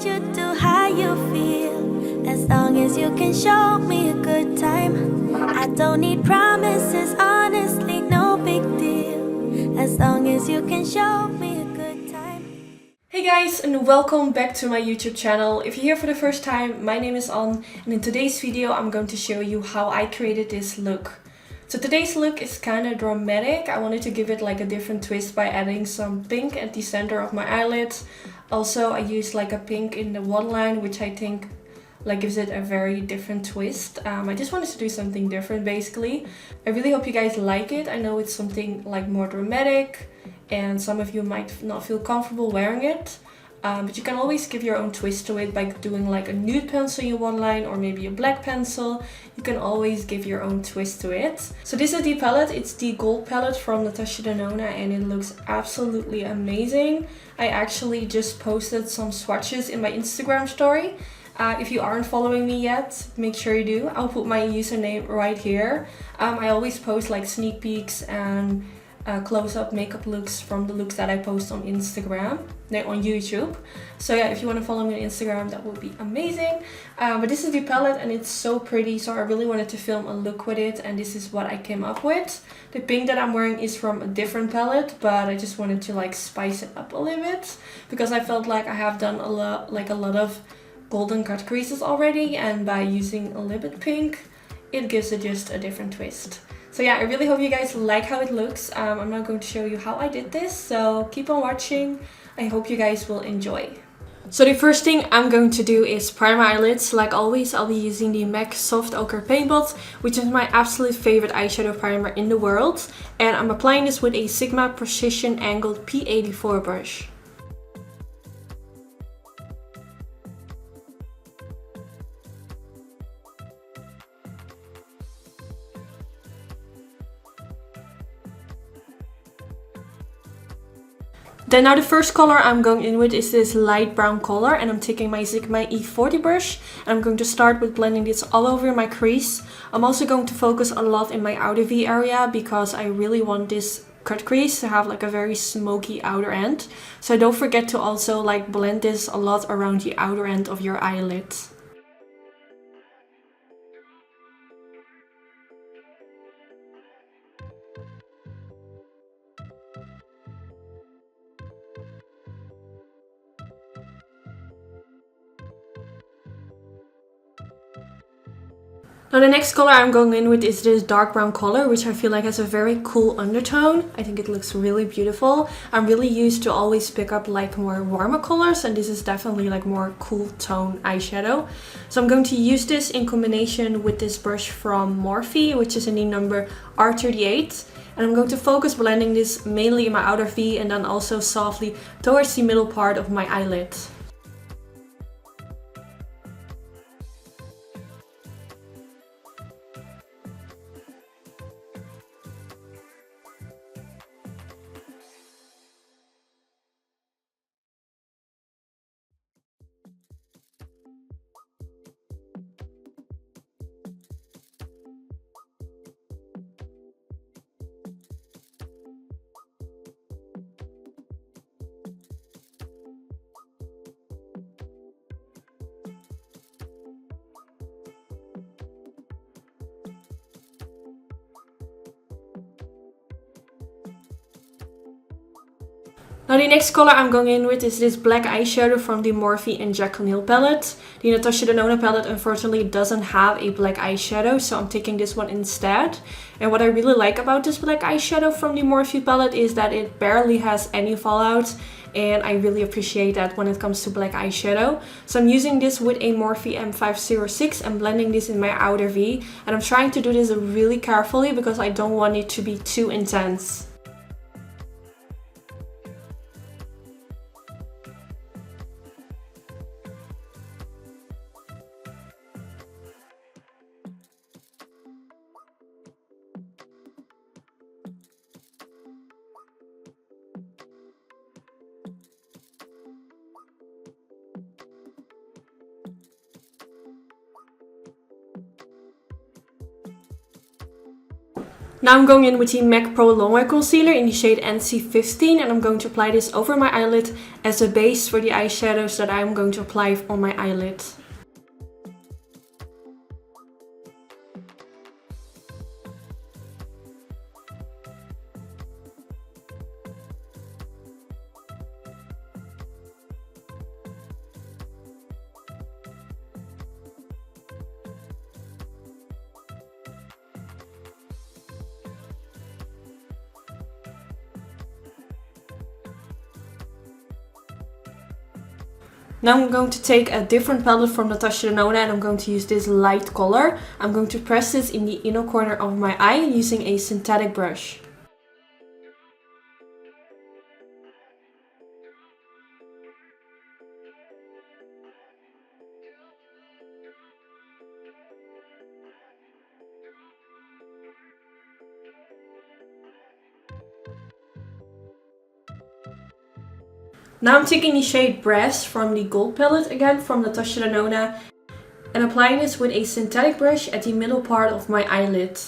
what you do, how you feel. As long as you can show me a good time. I don't need promises, honestly, no big deal. As long as you can show me a good time. Hey guys, and welcome back to my YouTube channel. If you're here for the first time, my name is Ann, and in today's video I'm going to show you how I created this look. So today's look is kind of dramatic. I wanted to give it like a different twist by adding some pink at the center of my eyelids. Also, I used like a pink in the waterline, which I think like gives it a very different twist. I just wanted to do something different basically. I really hope you guys like it. I know it's something like more dramatic and some of you might not feel comfortable wearing it. But you can always give your own twist to it by doing like a nude pencil in one line or maybe a black pencil. You can always give your own twist to it. So this is the palette. It's the Gold Palette from Natasha Denona and it looks absolutely amazing. I actually just posted some swatches in my Instagram story. If you aren't following me yet, make sure you do. I'll put my username right here. I always post like sneak peeks and close-up makeup looks from the looks that I post on Instagram, on YouTube. So yeah, if you want to follow me on Instagram, that would be amazing. But this is the palette and it's so pretty, so I really wanted to film a look with it and this is what I came up with. The pink that I'm wearing is from a different palette, but I just wanted to like spice it up a little bit because I felt like I have done a lot of golden cut creases already, and by using a little bit pink, it gives it just a different twist. So yeah, I really hope you guys like how it looks. I'm not going to show you how I did this, so keep on watching. I hope you guys will enjoy. So the first thing I'm going to do is prime my eyelids. Like always, I'll be using the MAC Soft Ochre Paint Pot, which is my absolute favorite eyeshadow primer in the world. And I'm applying this with a Sigma Precision Angled P84 brush. Then now the first color I'm going in with is this light brown color, and I'm taking my Sigma E40 brush and I'm going to start with blending this all over my crease. I'm also going to focus a lot in my outer V area because I really want this cut crease to have like a very smoky outer end. So don't forget to also like blend this a lot around the outer end of your eyelid. Now the next color I'm going in with is this dark brown color, which I feel like has a very cool undertone. I think it looks really beautiful. I'm really used to always pick up like more warmer colors, and this is definitely like more cool tone eyeshadow. So I'm going to use this in combination with this brush from Morphe, which is in the number R38. And I'm going to focus blending this mainly in my outer V and then also softly towards the middle part of my eyelid. Now the next color I'm going in with is this black eyeshadow from the Morphe and Jaclyn Hill palette. The Natasha Denona palette unfortunately doesn't have a black eyeshadow, so I'm taking this one instead. And what I really like about this black eyeshadow from the Morphe palette is that it barely has any fallout, and I really appreciate that when it comes to black eyeshadow. So I'm using this with a Morphe M506 and blending this in my outer V. And I'm trying to do this really carefully because I don't want it to be too intense. Now I'm going in with the MAC Pro Longwear Concealer in the shade NC15, and I'm going to apply this over my eyelid as a base for the eyeshadows that I'm going to apply on my eyelid. Now I'm going to take a different palette from Natasha Denona and I'm going to use this light color. I'm going to press this in the inner corner of my eye using a synthetic brush. Now I'm taking the shade Brass from the Gold Palette again from Natasha Denona and applying this with a synthetic brush at the middle part of my eyelid.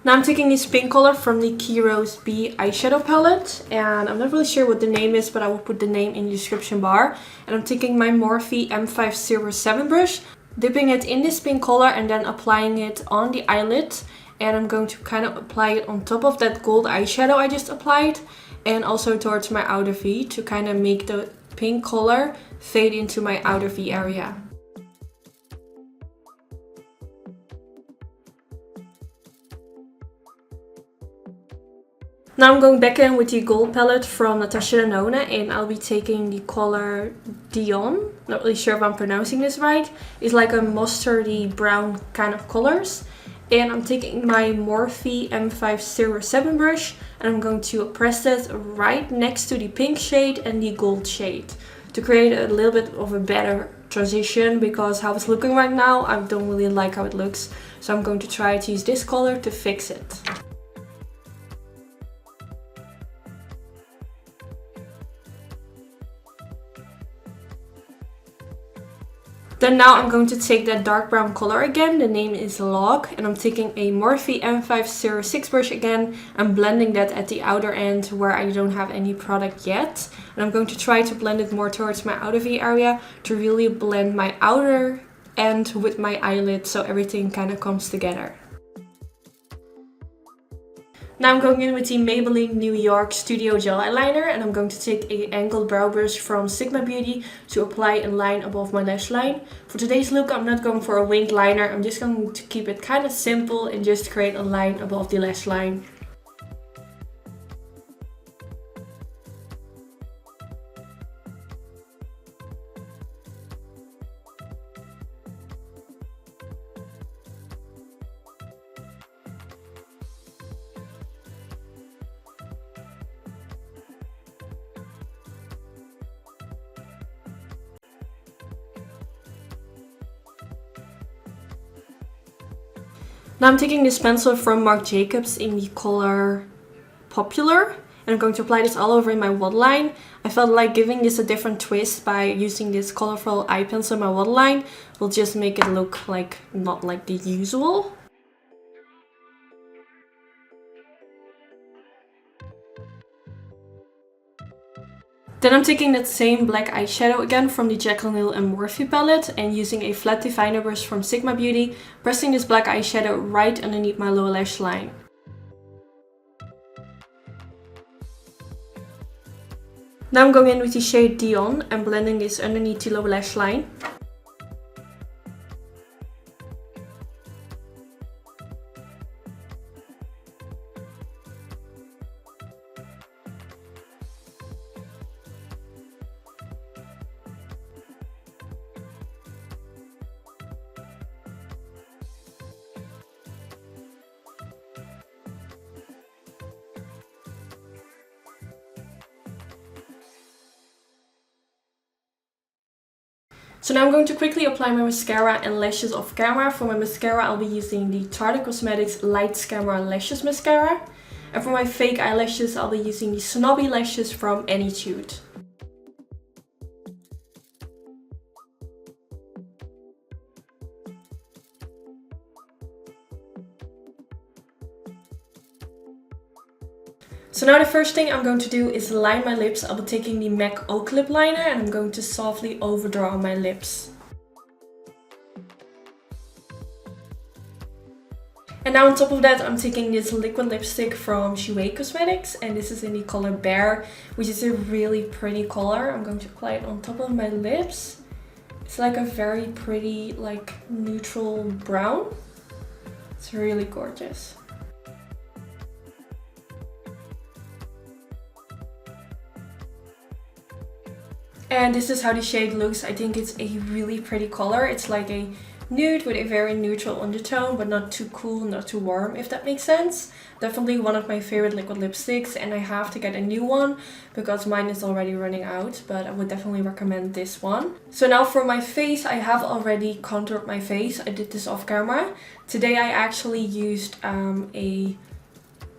Now I'm taking this pink color from the Key Rose B eyeshadow palette, and I'm not really sure what the name is, but I will put the name in the description bar. And I'm taking my Morphe M507 brush, dipping it in this pink color and then applying it on the eyelid. And I'm going to kind of apply it on top of that gold eyeshadow I just applied, and also towards my outer V to kind of make the pink color fade into my outer V area. Now I'm going back in with the gold palette from Natasha Denona and I'll be taking the color Dion. Not really sure if I'm pronouncing this right. It's like a mustardy brown kind of colors. And I'm taking my Morphe M507 brush and I'm going to press that right next to the pink shade and the gold shade to create a little bit of a better transition, because how it's looking right now, I don't really like how it looks. So I'm going to try to use this color to fix it. Then now I'm going to take that dark brown color again, the name is Log, and I'm taking a Morphe M506 brush again and blending that at the outer end where I don't have any product yet. And I'm going to try to blend it more towards my outer V area to really blend my outer end with my eyelid so everything kind of comes together. Now I'm going in with the Maybelline New York Studio Gel Eyeliner and I'm going to take an angled brow brush from Sigma Beauty to apply a line above my lash line. For today's look I'm not going for a winged liner, I'm just going to keep it kind of simple and just create a line above the lash line. Now I'm taking this pencil from Marc Jacobs in the color Popular and I'm going to apply this all over in my waterline. I felt like giving this a different twist by using this colorful eye pencil in my waterline will just make it look like not like the usual. Then I'm taking that same black eyeshadow again from the Jaclyn Hill and Morphe palette and using a flat definer brush from Sigma Beauty, pressing this black eyeshadow right underneath my lower lash line. Now I'm going in with the shade Dion and blending this underneath the lower lash line. So now I'm going to quickly apply my mascara and lashes off camera. For my mascara, I'll be using the Tarte Cosmetics Lights Camera Lashes Mascara. And for my fake eyelashes, I'll be using the Snobby lashes from Annytude. So now the first thing I'm going to do is line my lips. I'll be taking the MAC Oak Lip Liner and I'm going to softly overdraw my lips. And now on top of that, I'm taking this liquid lipstick from Jouer Cosmetics, and this is in the color Bear, which is a really pretty color. I'm going to apply it on top of my lips. It's like a very pretty, like neutral brown. It's really gorgeous. And this is how the shade looks. I think it's a really pretty color. It's like a nude with a very neutral undertone, but not too cool, not too warm, if that makes sense. Definitely one of my favorite liquid lipsticks, and I have to get a new one because mine is already running out, but I would definitely recommend this one. So now for my face, I have already contoured my face. I did this off camera. Today I actually used a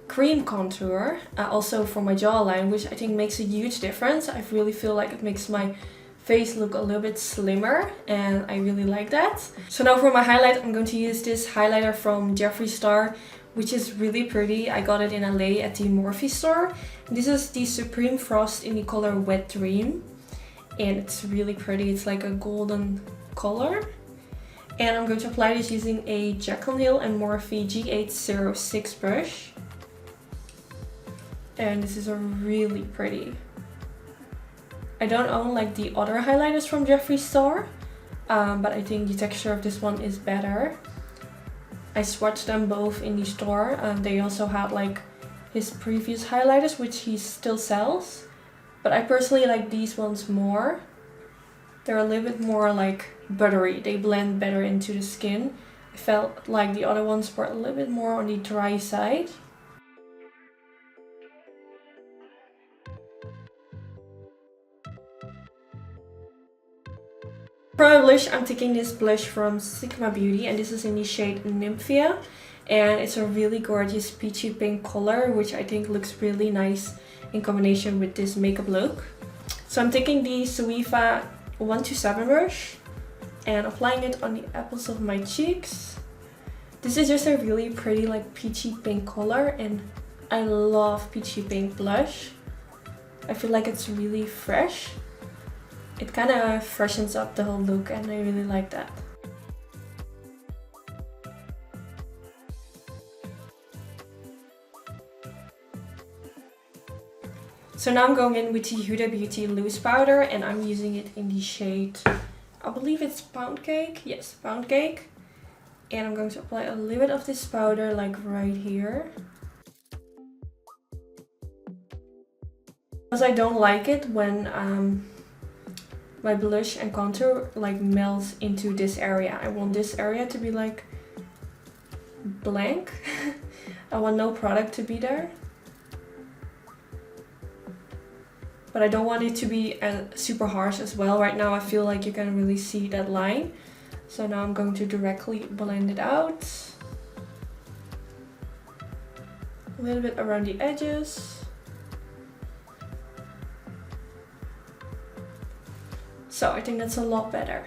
cream contour also for my jawline, which I think makes a huge difference. I really feel like it makes my face look a little bit slimmer, and I really like that. So now for my highlight, I'm going to use this highlighter from Jeffree Star, which is really pretty. I got it in LA at the Morphe store. This is the Supreme Frost in the color Wet Dream, and it's really pretty. It's like a golden color. And I'm going to apply this using a Jaclyn Hill and Morphe G806 brush. And this is a really pretty. I don't own like the other highlighters from Jeffree Star, but I think the texture of this one is better. I swatched them both in the store. They also had like his previous highlighters, which he still sells, but I personally like these ones more. They're a little bit more like buttery. They blend better into the skin. I felt like the other ones were a little bit more on the dry side. For my blush, I'm taking this blush from Sigma Beauty, and this is in the shade Nymphea, and it's a really gorgeous peachy pink color, which I think looks really nice in combination with this makeup look. So I'm taking the Suifa 127 brush and applying it on the apples of my cheeks. This is just a really pretty like peachy pink color, and I love peachy pink blush. I feel like it's really fresh. It kind of freshens up the whole look, and I really like that. So now I'm going in with the Huda Beauty loose powder, and I'm using it in the shade, I believe it's Pound Cake. Yes, Pound Cake. And I'm going to apply a little bit of this powder like right here. Because I don't like it when my blush and contour like melts into this area. I want this area to be like blank. I want no product to be there. But I don't want it to be super harsh as well. Right now I feel like you can really see that line. So now I'm going to directly blend it out. A little bit around the edges. So I think that's a lot better.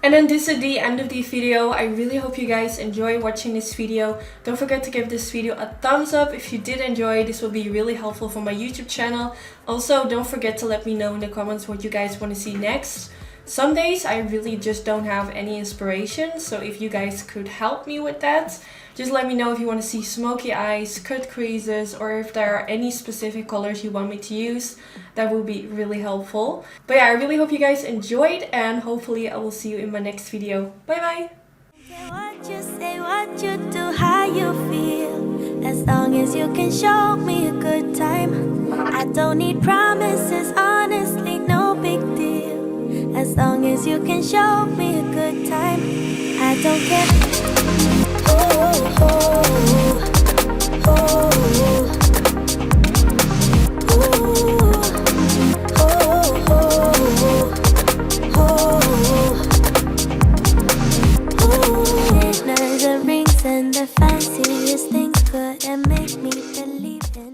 And then this is the end of the video. I really hope you guys enjoy watching this video. Don't forget to give this video a thumbs up if you did enjoy. This will be really helpful for my YouTube channel. Also, don't forget to let me know in the comments what you guys want to see next. Some days I really just don't have any inspiration, so if you guys could help me with that, just let me know if you want to see smoky eyes, cut creases, or if there are any specific colors you want me to use. That would be really helpful. But yeah, I really hope you guys enjoyed, and hopefully I will see you in my next video. Bye bye! Say what you do, how you feel. As long as you can show me a good time. I don't need promises, honestly, no big deal. As long as you can show me a good time, I don't care. Oh, oh, oh, oh, oh, oh, oh. mysterious things couldn't make me believe in